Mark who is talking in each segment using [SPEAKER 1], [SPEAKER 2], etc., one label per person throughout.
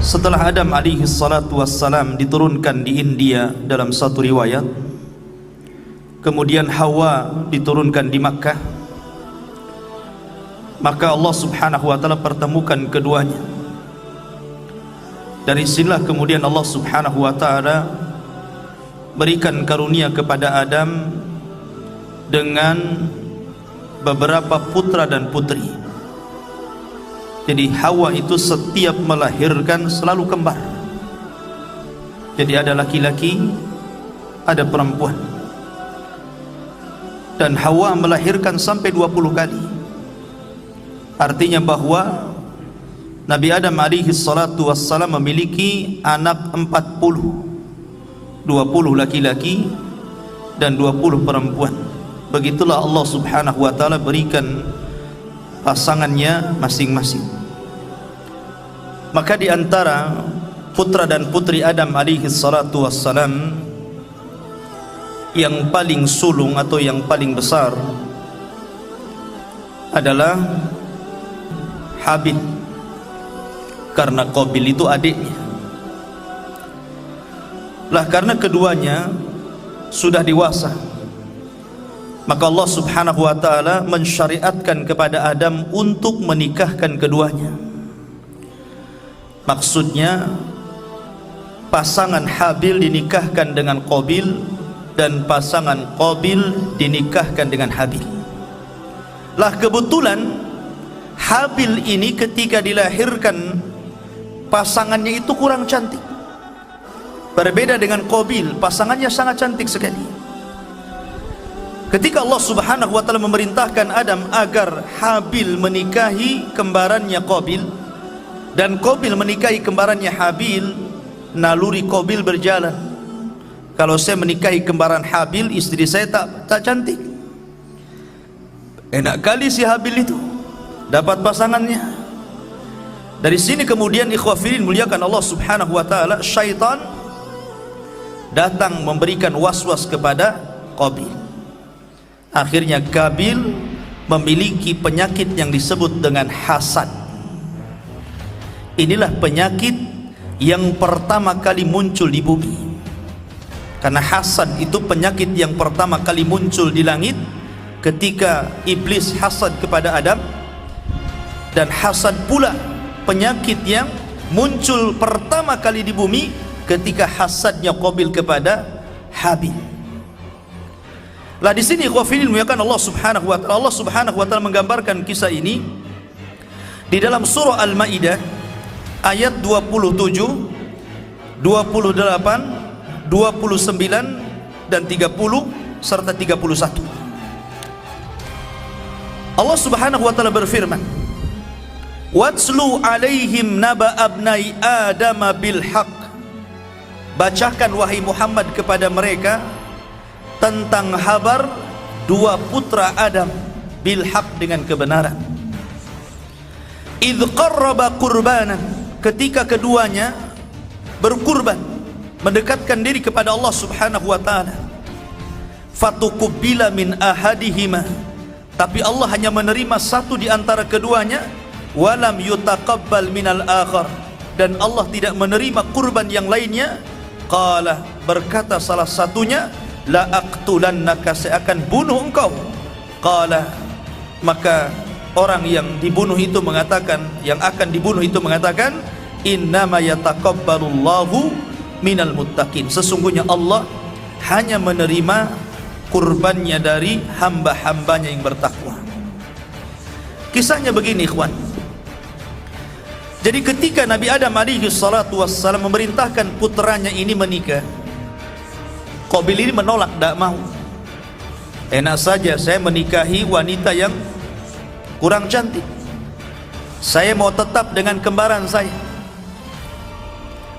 [SPEAKER 1] Setelah Adam alaihi salatu wassalam diturunkan di India dalam satu riwayat, kemudian Hawa diturunkan di Makkah, maka Allah subhanahu wa ta'ala pertemukan keduanya. Dari sinilah kemudian Allah subhanahu wa ta'ala berikan karunia kepada Adam dengan beberapa putra dan putri. Jadi Hawa itu setiap melahirkan selalu kembar. Jadi ada laki-laki, ada perempuan. Dan Hawa melahirkan sampai 20 kali. Artinya bahwa Nabi Adam alaihi salatu wassalam memiliki anak 40, 20 laki-laki dan 20 perempuan. Begitulah Allah subhanahu wa ta'ala berikan pasangannya masing-masing. Maka di antara putra dan putri Adam alaihi salatu wassalam, yang paling sulung atau yang paling besar adalah Habil, karena Qabil itu adiknya. Lah karena keduanya sudah dewasa, maka Allah subhanahu wa ta'ala mensyariatkan kepada Adam untuk menikahkan keduanya. Maksudnya pasangan Habil dinikahkan dengan Qabil dan pasangan Qabil dinikahkan dengan Habil. Lah kebetulan Habil ini ketika dilahirkan pasangannya itu kurang cantik, berbeda dengan Qabil, pasangannya sangat cantik sekali. Ketika Allah subhanahu wa ta'ala memerintahkan Adam agar Habil menikahi kembarannya Qabil dan Qabil menikahi kembarannya Habil, naluri Qabil berjalan. Kalau saya menikahi kembaran Habil, istri saya tak cantik. Enak kali si Habil itu dapat pasangannya. Dari sini kemudian ikhwafilin muliakan Allah subhanahu wa ta'ala, syaitan datang memberikan was-was kepada Qabil. Akhirnya Qabil memiliki penyakit yang disebut dengan hasad. Inilah penyakit yang pertama kali muncul di bumi. Karena hasad itu penyakit yang pertama kali muncul di langit ketika iblis hasad kepada Adam, dan hasad pula penyakit yang muncul pertama kali di bumi ketika hasadnya Qabil kepada Habil. Lah di sini ikhwafilin muliakan Allah subhanahu wa ta'ala, Allah subhanahu wa ta'ala menggambarkan kisah ini di dalam surah Al-Maidah ayat 27, 28, 29 dan 30 serta 31. Allah subhanahu wa ta'ala berfirman, "Watslu alaihim naba abnai Adam bil haqq." Bacakan wahai Muhammad kepada mereka tentang kabar dua putra Adam bil haqq, dengan kebenaran. Idz qarraba qurbanan, ketika keduanya berkurban, mendekatkan diri kepada Allah subhanahu wa ta'ala. Fatuqbila min ahadihima, tapi Allah hanya menerima satu di antara keduanya. Walam yutaqabbal minal akhar, dan Allah tidak menerima kurban yang lainnya. Qala, berkata salah satunya, la aqtulannaka, saya akan bunuh engkau. Qala, maka orang yang dibunuh itu mengatakan, yang akan dibunuh itu mengatakan, innama yataqabbalullahu minal muttaqin, sesungguhnya Allah hanya menerima kurbannya dari hamba-hambanya yang bertakwa. Kisahnya begini ikhwan. Jadi ketika Nabi Adam alaihi salatu wassalam memerintahkan putranya ini menikah, Qabil ini menolak, tidak mau. Enak saja saya menikahi wanita yang kurang cantik, saya mau tetap dengan kembaran saya.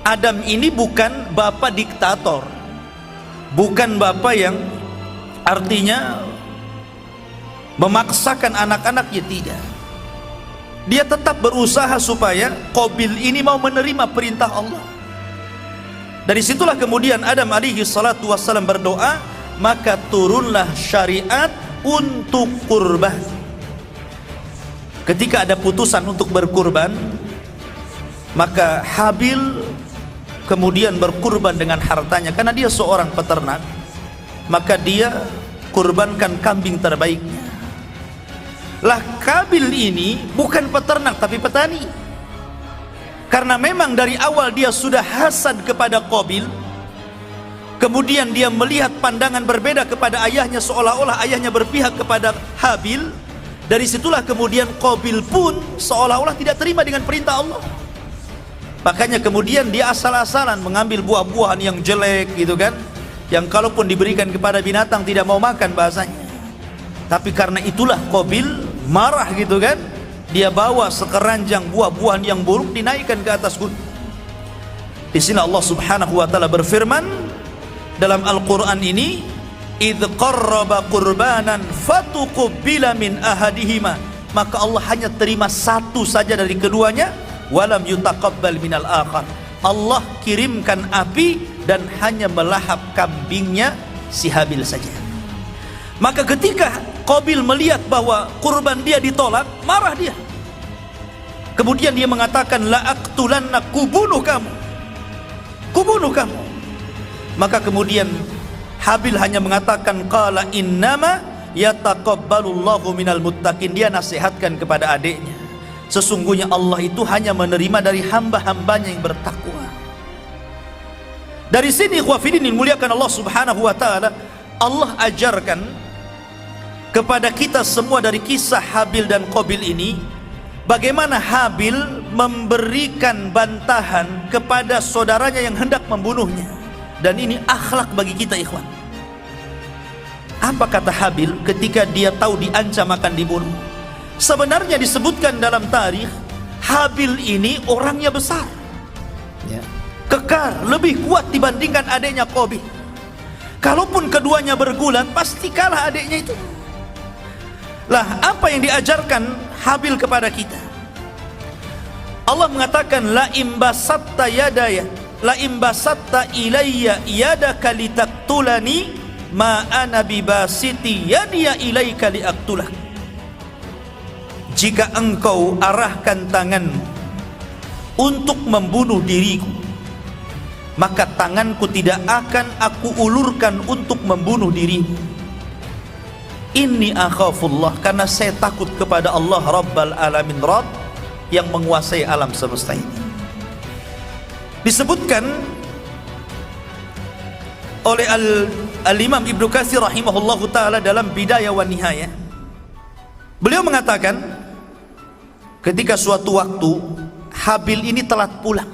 [SPEAKER 1] Adam ini bukan bapak diktator, bukan bapak yang artinya memaksakan anak-anaknya, tidak. Dia tetap berusaha supaya Qabil ini mau menerima perintah Allah. Dari situlah kemudian Adam alaihi salatu wassalam berdoa, maka turunlah syariat untuk kurban. Ketika ada putusan untuk berkurban, Maka Habil kemudian berkurban dengan hartanya karena dia seorang peternak, maka dia kurbankan kambing terbaiknya. Lah Kabil ini bukan peternak tapi petani. Karena memang dari awal dia sudah hasad kepada Qabil, kemudian dia melihat pandangan berbeda kepada ayahnya, seolah-olah ayahnya berpihak kepada Habil. Dari situlah kemudian Qabil pun seolah-olah tidak terima dengan perintah Allah. Makanya kemudian dia asal-asalan mengambil buah-buahan yang jelek gitu kan, yang kalaupun diberikan kepada binatang tidak mau makan bahasanya. Tapi karena itulah Qabil marah gitu kan, dia bawa sekeranjang buah-buahan yang buruk dinaikkan ke atas gunung. Di sini Allah Subhanahu wa taala berfirman dalam Al-Qur'an ini, "Idz qarraba qurbanan fatuqbila min ahadihima." Maka Allah hanya terima satu saja dari keduanya, walam yutaqabbal minal akhar. Allah kirimkan api dan hanya melahap kambingnya si Habil saja. Maka ketika Qabil melihat bahwa kurban dia ditolak, marah dia. Kemudian dia mengatakan, la aqtulanna, kubunuh kamu, kubunuh kamu. Maka kemudian Habil hanya mengatakan, qala innama yataqabbalullahu minal muttaqin. Dia nasihatkan kepada adiknya, sesungguhnya Allah itu hanya menerima dari hamba-hambanya yang bertakwa. Dari sini ikhwafidin dimuliakan Allah Subhanahu wa taala, Allah ajarkan kepada kita semua dari kisah Habil dan Qabil ini, bagaimana Habil memberikan bantahan kepada saudaranya yang hendak membunuhnya. Dan ini akhlak bagi kita ikhwan. Apa kata Habil ketika dia tahu diancam akan dibunuh? Sebenarnya disebutkan dalam tarikh, Habil ini orangnya besar, ya, kekar, lebih kuat dibandingkan adiknya Qabil. Kalaupun keduanya bergulat, pasti kalah adiknya itu. Lah apa yang diajarkan Habil kepada kita? Allah mengatakan, la imbasatta yadaya, la imbasatta ilayya yadaka litaktulani ma ana bibasiti yadiya ilayka liaktulak. Jika engkau arahkan tanganmu untuk membunuh diriku, maka tanganku tidak akan aku ulurkan untuk membunuh dirimu. Inni akhafullah, karena saya takut kepada Allah Rabbal Alamin, Rabb yang menguasai alam semesta ini. Disebutkan oleh Al-Imam Ibnu Katsir rahimahullahu ta'ala dalam Bidayah wa Nihayah. Beliau mengatakan, ketika suatu waktu Habil ini telat pulang.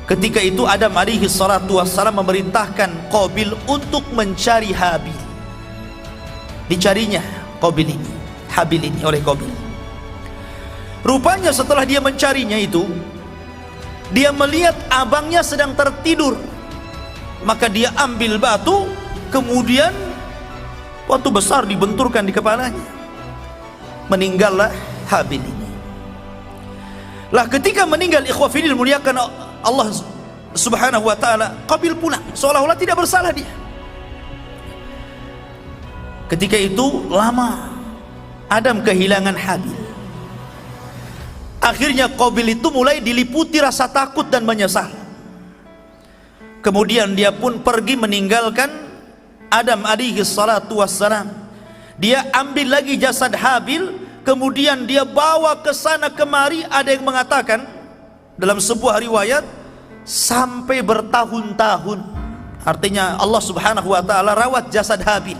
[SPEAKER 1] Ketika itu Adam alaihi salatu wassalam memerintahkan Qabil untuk mencari Habil. Dicarinya Qabil ini, Habil ini oleh Qabil. Rupanya setelah dia mencarinya itu, dia melihat abangnya sedang tertidur. Maka dia ambil batu, kemudian batu besar dibenturkan di kepalanya. Meninggallah Habil ini. Lah ketika meninggal ikhwafidil muliakan Allah Subhanahu wa ta'ala, Qabil pulang seolah-olah tidak bersalah dia. Ketika itu lama Adam kehilangan Habil. Akhirnya Qabil itu mulai diliputi rasa takut dan menyesal. Kemudian dia pun pergi meninggalkan Adam alaihi salatu wassalam. Dia ambil lagi jasad Habil, kemudian dia bawa ke sana kemari. Ada yang mengatakan dalam sebuah riwayat sampai bertahun-tahun. Artinya Allah Subhanahu wa ta'ala rawat jasad Habil,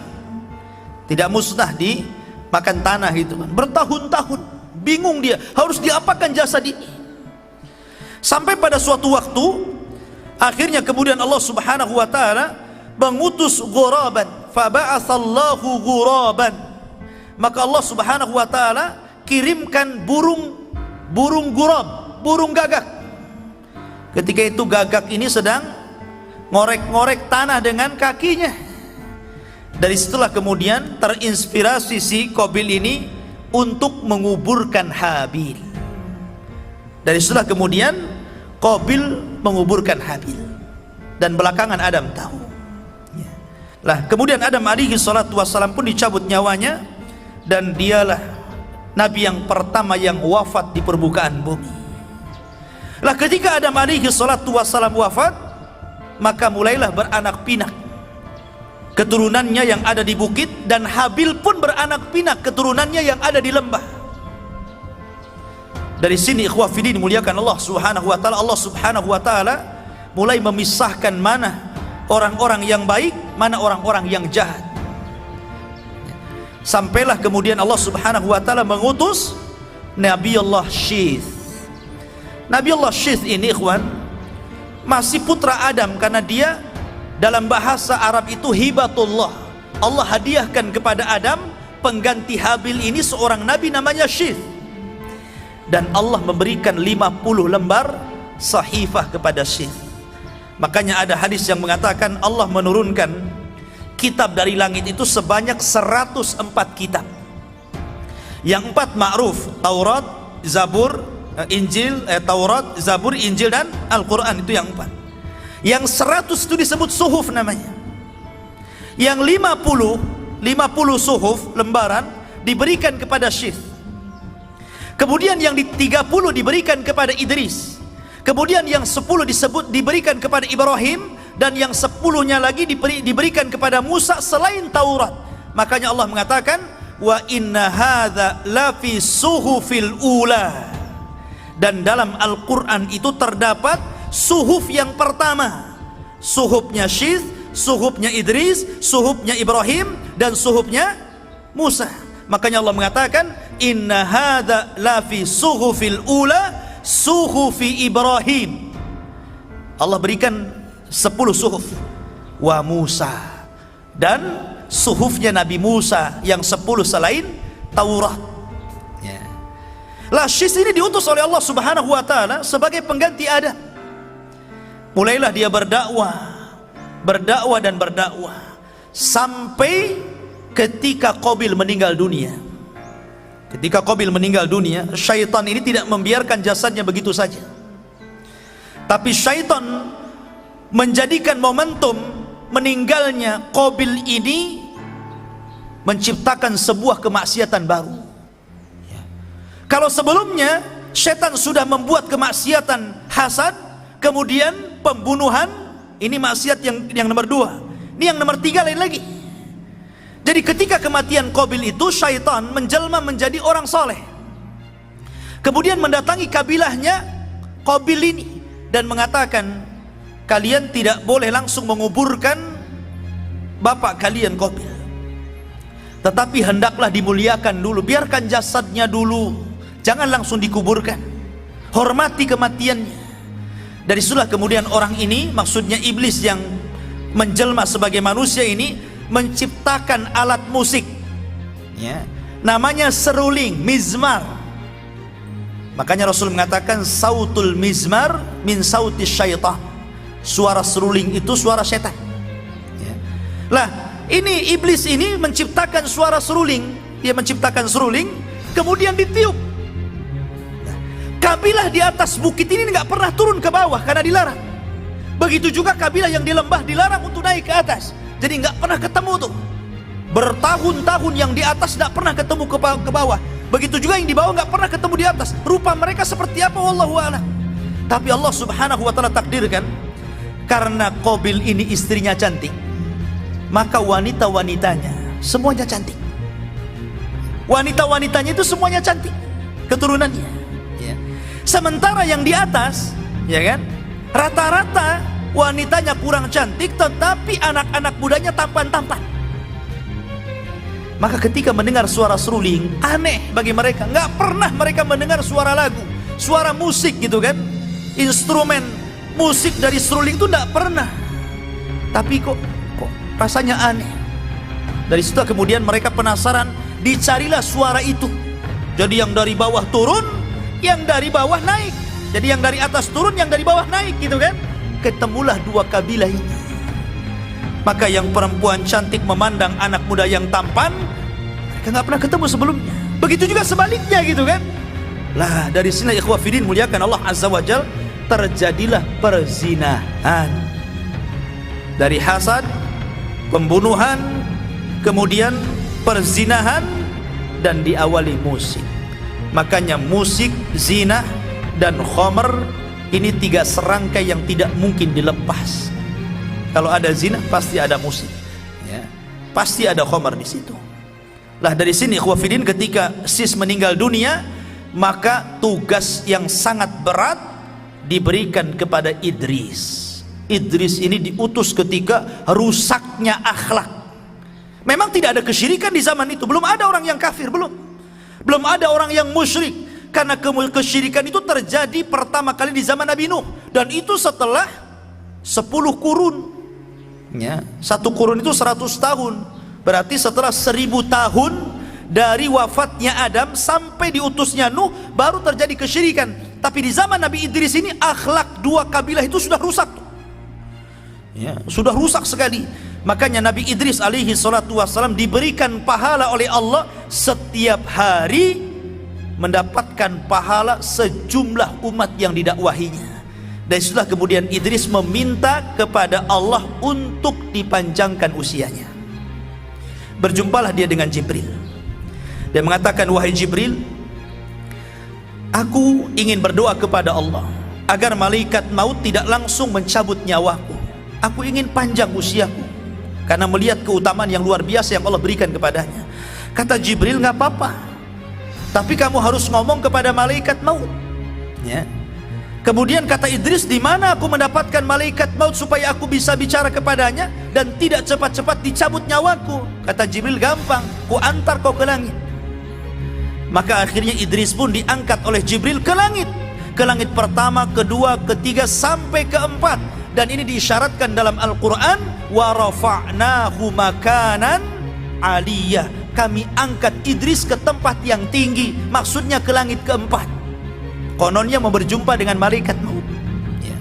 [SPEAKER 1] tidak musnah di makan tanah itu kan. Bertahun-tahun bingung dia harus diapakan jasad ini. Sampai pada suatu waktu akhirnya kemudian Allah Subhanahu wa ta'ala mengutus ghuraban, faba'atsallahu ghuraban. Maka Allah Subhanahu wa ta'ala kirimkan burung ghurab, burung gagak. Ketika itu gagak ini sedang ngorek-ngorek tanah dengan kakinya. Dari situlah kemudian terinspirasi si Qabil ini untuk menguburkan Habil. Dari situlah kemudian Qabil menguburkan Habil, dan belakangan Adam tahu. Lah kemudian Adam alaihi salatu wassalam pun dicabut nyawanya, dan dialah Nabi yang pertama yang wafat di permukaan bumi. Lah ketika Adam alaihi salatu wassalam wafat, maka mulailah beranak pinak keturunannya yang ada di bukit, dan Habil pun beranak pinak keturunannya yang ada di lembah. Dari sini ikhwah fillah dimuliakan Allah Subhanahu wa taala, Allah Subhanahu wa taala mulai memisahkan mana orang-orang yang baik, mana orang-orang yang jahat. Sampailah kemudian Allah Subhanahu wa taala mengutus Nabi Allah Syith. Nabi Allah Syith ini ikhwan masih putra Adam, karena dia dalam bahasa Arab itu hibatullah. Allah hadiahkan kepada Adam pengganti Habil ini seorang nabi namanya Syith. Dan Allah memberikan 50 lembar sahifah kepada Syith. Makanya ada hadis yang mengatakan Allah menurunkan kitab dari langit itu sebanyak 104 kitab. Yang 4 ma'ruf, Taurat, Zabur, Injil, Taurat, Zabur, Injil dan Al-Quran, itu yang 4. Yang 100 itu disebut suhuf namanya. Yang 50 suhuf lembaran diberikan kepada Syith. Kemudian yang 30 diberikan kepada Idris. Kemudian yang 10 diberikan kepada Ibrahim, dan yang 10-nya lagi diberikan kepada Musa selain Taurat. Makanya Allah mengatakan wa inna hadza la fi suhufil ula. Dan dalam Al-Qur'an itu terdapat suhuf yang pertama, suhufnya Syith, suhufnya Idris, suhufnya Ibrahim, dan suhufnya Musa. Makanya Allah mengatakan inna hadza la fi suhufil ula suhufi Ibrahim. Allah berikan 10 suhuf wa Musa, dan suhufnya Nabi Musa yang 10 selain Taurat. Ya. Lah Syith ini diutus oleh Allah Subhanahu wa taala sebagai pengganti Adam. Mulailah dia berdakwah dan berdakwah sampai ketika Qabil meninggal dunia. Ketika Qabil meninggal dunia, syaitan ini tidak membiarkan jasadnya begitu saja. Tapi syaitan menjadikan momentum meninggalnya Qabil ini menciptakan sebuah kemaksiatan baru. Ya. Kalau sebelumnya syaitan sudah membuat kemaksiatan hasad, kemudian pembunuhan, ini maksiat yang nomor 2. Ini yang nomor 3 lain lagi. Jadi ketika kematian Qabil itu, syaitan menjelma menjadi orang soleh, kemudian mendatangi kabilahnya Qabil ini dan mengatakan, kalian tidak boleh langsung menguburkan bapak kalian Qabil, tetapi hendaklah dimuliakan dulu, biarkan jasadnya dulu, jangan langsung dikuburkan, hormati kematiannya. Dari situlah kemudian orang ini, maksudnya iblis yang menjelma sebagai manusia ini, menciptakan alat musik, ya, namanya seruling, mizmar. Makanya Rasul mengatakan sautul mizmar min sautis syaitan. Suara seruling itu suara setan. Ya. Lah, ini iblis ini menciptakan suara seruling. Dia menciptakan seruling, kemudian ditiup. Nah, kabilah di atas bukit ini nggak pernah turun ke bawah karena dilarang. Begitu juga kabilah yang di lembah dilarang untuk naik ke atas. Jadi nggak pernah ketemu tuh. Bertahun-tahun yang di atas nggak pernah ketemu ke bawah. Begitu juga yang di bawah nggak pernah ketemu di atas. Rupa mereka seperti apa wallahu a'lam. Tapi Allah Subhanahu wa taala takdirkan, karena Qabil ini istrinya cantik, maka wanita-wanitanya semuanya cantik. Wanita-wanitanya itu semuanya cantik, keturunannya. Ya. Sementara yang di atas, ya kan, rata-rata wanitanya kurang cantik, tetapi anak-anak mudanya tampan-tampan. Maka ketika mendengar suara seruling, aneh bagi mereka. Nggak pernah mereka mendengar suara lagu, suara musik gitu kan, instrumen musik dari seruling itu nggak pernah. Tapi kok rasanya aneh. Dari situ kemudian mereka penasaran, dicarilah suara itu. Jadi yang dari bawah turun, yang dari bawah naik. Jadi yang dari atas turun, yang dari bawah naik gitu kan. Ketemulah dua kabilah ini. Maka yang perempuan cantik memandang anak muda yang tampan, mereka nggak pernah ketemu sebelumnya. Begitu juga sebaliknya gitu kan. Lah dari sini ikhwah fillah muliakan Allah Azza wa Jalla, terjadilah perzinahan. Dari hasad, pembunuhan, kemudian perzinahan, dan diawali musik. Makanya musik, zina, dan khamr ini 3 serangkai yang tidak mungkin dilepas. Kalau ada zina pasti ada musik, ya. Pasti ada khamr di situ. Lah dari sini ikhwafidin, ketika sis meninggal dunia, maka tugas yang sangat berat diberikan kepada Idris. Idris ini diutus ketika rusaknya akhlak. Memang tidak ada kesyirikan di zaman itu, belum ada orang yang kafir, belum ada orang yang musyrik, karena kesyirikan itu terjadi pertama kali di zaman Nabi Nuh, dan itu setelah 10 kurun, ya. 1 kurun itu 100 tahun, berarti setelah 1000 tahun dari wafatnya Adam sampai diutusnya Nuh baru terjadi kesyirikan. Tapi di zaman Nabi Idris ini akhlak 2 kabilah itu sudah rusak, ya, sudah rusak sekali. Makanya Nabi Idris alaihi salatu wassalam diberikan pahala oleh Allah setiap hari, mendapatkan pahala sejumlah umat yang didakwahinya. Dan setelah kemudian Idris meminta kepada Allah untuk dipanjangkan usianya. Berjumpalah dia dengan Jibril. Dia mengatakan, wahai Jibril, aku ingin berdoa kepada Allah agar malaikat maut tidak langsung mencabut nyawaku. Aku ingin panjang usiaku, karena melihat keutamaan yang luar biasa yang Allah berikan kepadanya. Kata Jibril, nggak apa-apa, tapi kamu harus ngomong kepada malaikat maut, ya. Kemudian kata Idris, di mana aku mendapatkan malaikat maut supaya aku bisa bicara kepadanya dan tidak cepat-cepat dicabut nyawaku? Kata Jibril, gampang, ku antar kau ke langit. Maka akhirnya Idris pun diangkat oleh Jibril ke langit pertama, kedua, ketiga, sampai keempat. Dan ini diisyaratkan dalam Al-Quran, wa rafa'nahu makanan aliyah, kami angkat Idris ke tempat yang tinggi, maksudnya ke langit keempat. Kononnya mau berjumpa dengan malaikat maut, ya.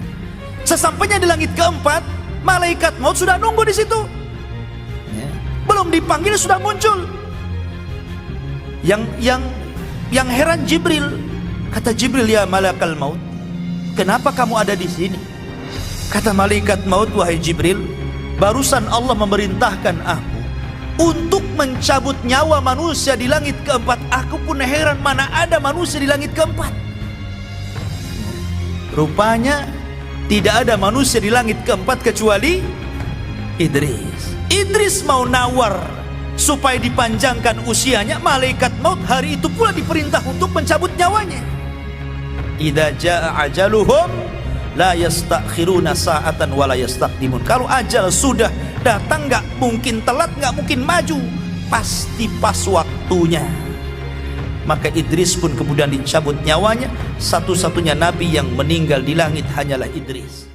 [SPEAKER 1] Sesampainya di langit keempat, malaikat maut sudah nunggu di situ, ya. Belum dipanggil sudah muncul. Yang heran Jibril. Kata Jibril, ya malakal maut, kenapa kamu ada di sini? Kata malaikat maut, wahai Jibril, barusan Allah memerintahkan aku untuk mencabut nyawa manusia di langit keempat. Aku pun heran, mana ada manusia di langit keempat. Rupanya tidak ada manusia di langit keempat kecuali Idris. Idris mau nawar supaya dipanjangkan usianya, malaikat maut hari itu pula diperintah untuk mencabut nyawanya. Idza jaa ajaluhum la yastakhiruna sa'atan wa la yastaqdimun. Kalau ajal sudah datang, nggak mungkin telat, nggak mungkin maju, pasti pas waktunya. Maka Idris pun kemudian dicabut nyawanya. Satu-satunya nabi yang meninggal di langit hanyalah Idris.